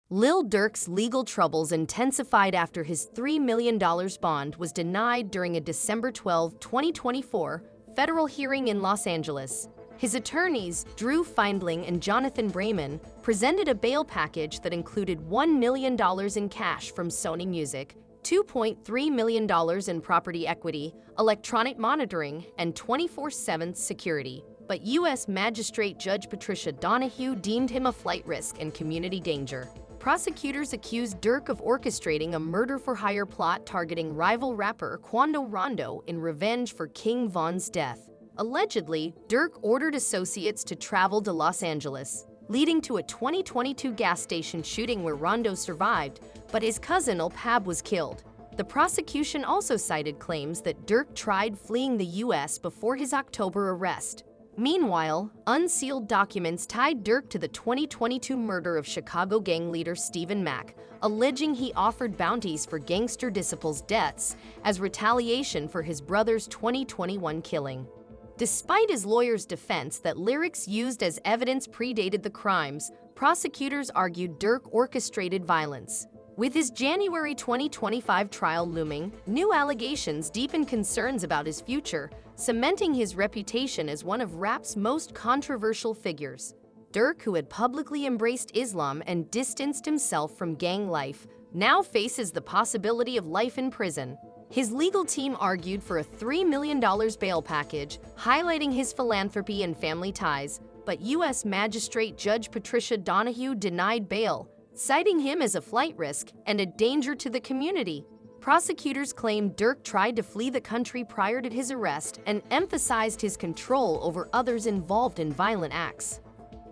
Lil Durk's legal troubles intensified after his $3 million bond was denied during a December 12, 2024, federal hearing in Los Angeles. His attorneys, Drew Findling and Jonathan Brayman, presented a bail package that included $1 million in cash from Sony Music, $2.3 million in property equity, electronic monitoring, and 24/7 security. But U.S. Magistrate Judge Patricia Donahue deemed him a flight risk and community danger. Prosecutors accused Durk of orchestrating a murder-for-hire plot targeting rival rapper Quando Rondo in revenge for King Von's death. Allegedly, Durk ordered associates to travel to Los Angeles, leading to a 2022 gas station shooting where Rondo survived, but his cousin Lil Pab was killed. The prosecution also cited claims that Durk tried fleeing the U.S. before his October arrest. Meanwhile, unsealed documents tied Durk to the 2022 murder of Chicago gang leader Stephen Mack, alleging he offered bounties for gangster disciples' deaths as retaliation for his brother's 2021 killing. Despite his lawyer's defense that lyrics used as evidence predated the crimes, prosecutors argued Durk orchestrated violence. With his January 2025 trial looming, new allegations deepen concerns about his future, cementing his reputation as one of rap's most controversial figures. Durk, who had publicly embraced Islam and distanced himself from gang life, now faces the possibility of life in prison. His legal team argued for a $3 million bail package, highlighting his philanthropy and family ties, but U.S. Magistrate Judge Patricia Donahue denied bail, citing him as a flight risk and a danger to the community. Prosecutors claim Durk tried to flee the country prior to his arrest and emphasized his control over others involved in violent acts.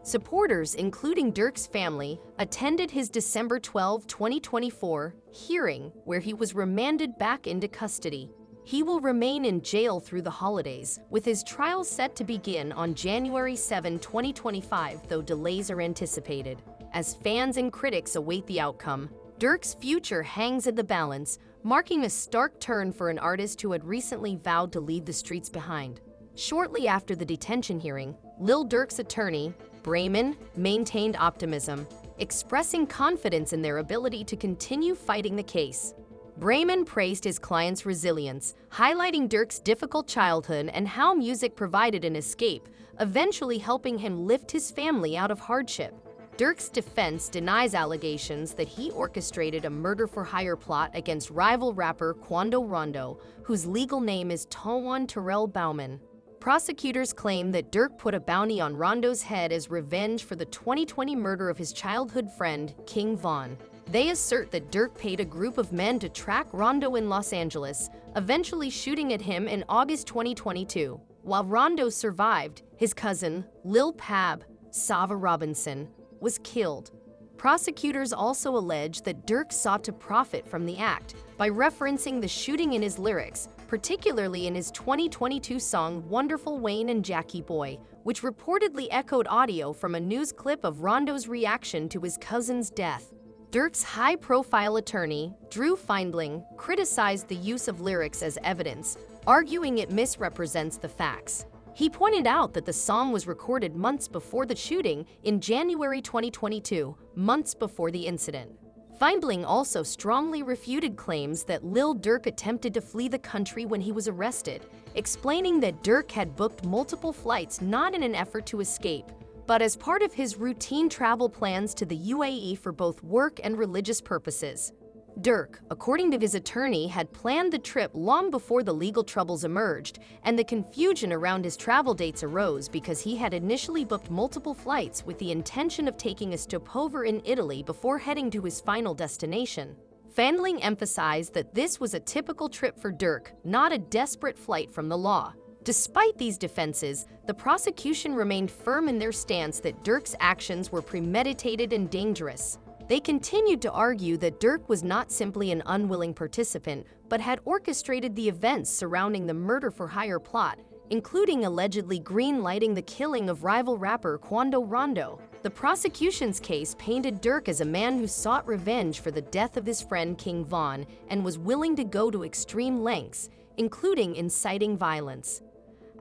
Supporters, including Durk's family, attended his December 12, 2024 hearing, where he was remanded back into custody. He will remain in jail through the holidays, with his trial set to begin on January 7, 2025, though delays are anticipated. As fans and critics await the outcome, Durk's future hangs in the balance, marking a stark turn for an artist who had recently vowed to leave the streets behind. Shortly after the detention hearing, Lil Durk's attorney, Brayman, maintained optimism, expressing confidence in their ability to continue fighting the case. Brayman praised his client's resilience, highlighting Durk's difficult childhood and how music provided an escape, eventually helping him lift his family out of hardship. Durk's defense denies allegations that he orchestrated a murder-for-hire plot against rival rapper Quando Rondo, whose legal name is Tawan Terrell Bauman. Prosecutors claim that Durk put a bounty on Rondo's head as revenge for the 2020 murder of his childhood friend, King Von. They assert that Durk paid a group of men to track Rondo in Los Angeles, eventually shooting at him in August 2022. While Rondo survived, his cousin, Lil Pab, Sava Robinson, was killed. Prosecutors also allege that Durk sought to profit from the act by referencing the shooting in his lyrics, particularly in his 2022 song Wonderful Wayne and Jackie Boy, which reportedly echoed audio from a news clip of Rondo's reaction to his cousin's death. Durk's high-profile attorney, Drew Findling, criticized the use of lyrics as evidence, arguing it misrepresents the facts. He pointed out that the song was recorded months before the shooting in January 2022, months before the incident. Findling also strongly refuted claims that Lil Durk attempted to flee the country when he was arrested, explaining that Durk had booked multiple flights not in an effort to escape, but as part of his routine travel plans to the UAE for both work and religious purposes. Durk, according to his attorney, had planned the trip long before the legal troubles emerged, and the confusion around his travel dates arose because he had initially booked multiple flights with the intention of taking a stopover in Italy before heading to his final destination. Findling emphasized that this was a typical trip for Durk, not a desperate flight from the law. Despite these defenses, the prosecution remained firm in their stance that Durk's actions were premeditated and dangerous. They continued to argue that Durk was not simply an unwilling participant, but had orchestrated the events surrounding the murder-for-hire plot, including allegedly green-lighting the killing of rival rapper Quando Rondo. The prosecution's case painted Durk as a man who sought revenge for the death of his friend King Von and was willing to go to extreme lengths, including inciting violence.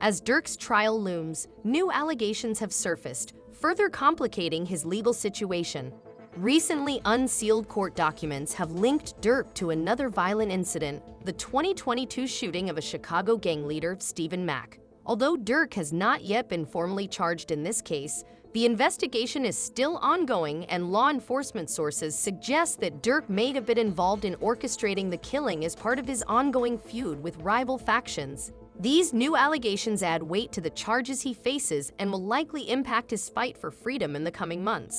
As Durk's trial looms, new allegations have surfaced, further complicating his legal situation. Recently unsealed court documents have linked Durk to another violent incident, the 2022 shooting of a Chicago gang leader, Stephen Mack. Although Durk has not yet been formally charged in this case, the investigation is still ongoing, and law enforcement sources suggest that Durk may have been involved in orchestrating the killing as part of his ongoing feud with rival factions. These new allegations add weight to the charges he faces and will likely impact his fight for freedom in the coming months.